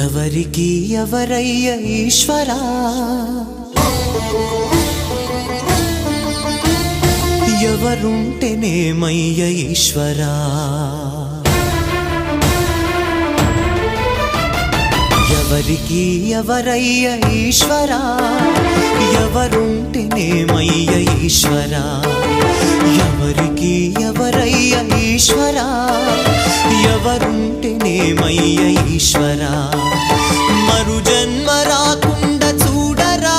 ఎవరికి ఎవరయ్య ఈశ్వరా, ఎవరుంటేనేమయ్య ఈశ్వరా, ఎవరికి ఎవరయ్య ఈశ్వరా, ఎవరుంటేనేమయ్య ఈశ్వరా, ఎవరికి ఎవరయ్య ఈశ్వరా, ఎవరుంటేనేమయ్య ఈశ్వరా. మరు జన్మ రాకుండా చూడరా,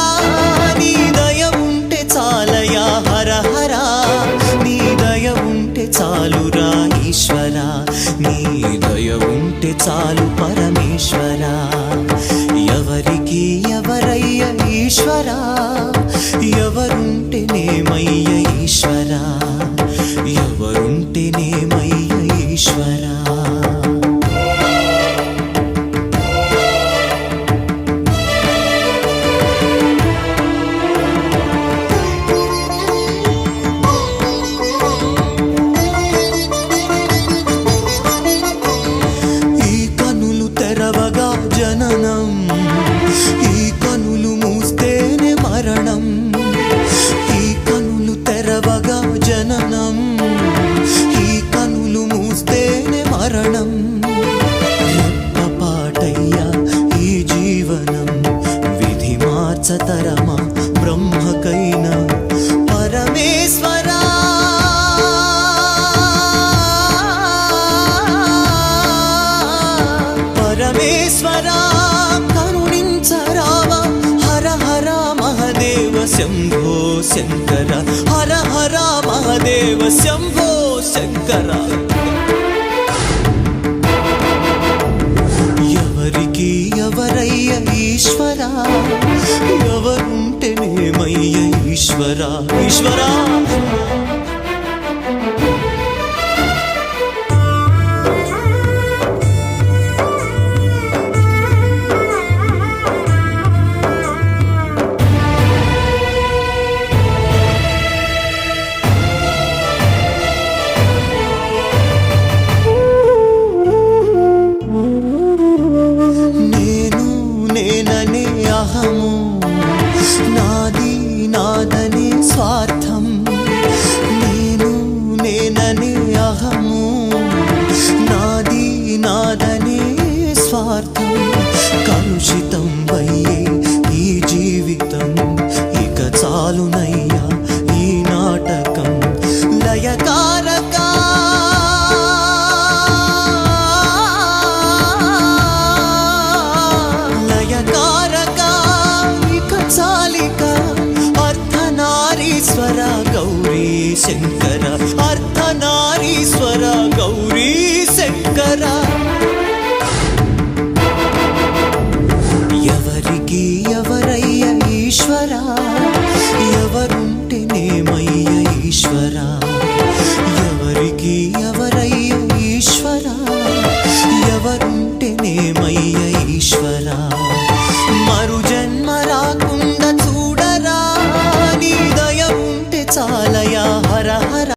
నీ దయ ఉంటే చాలయా హర హర, నీ దయ ఉంటే చాలురా ఈశ్వరా, నీ దయ ఉంటే చాలు పరమేశ్వరా. ఎవరికి ఎవరయ్య ఈశ్వరా, ఎవరుంటేనేమయ్య ఈశ్వరా, ఎవరుంటేనేమయ్య ఈశ్వరా. జననం ఈ కనులు మూస్తేనే మరణం, ఈ కనులు తెరవగా జననం, ఈ కనులు మూస్తేనే మరణం. రెప్పపాటయ్యా ఈ జీవనం, విధి మార్చతరమా బ్రహ్మకైనా పరమేశ్వరా. పరమేశ్వరా కరుణించరావా, హర హర మహదేవ శంభో శంకర, హర హర మహదేవ శంభో శంకర. ఎవరికి ఎవరయ్య ఈశ్వరా, ఎవరుంటేనేమయ్య ఈశ్వరా, ఈశ్వరా. అహము నాది నాదని స్వార్థం, నేను నేననే అహము నాది నాదనే స్వార్థం. కలుషితం వయ్యే ఈ జీవితం, ఇక చాలునయ్యా ఈ నాటకం. లయకారక చాలిక అర్ధనారీశ్వర గౌరీ శంకర,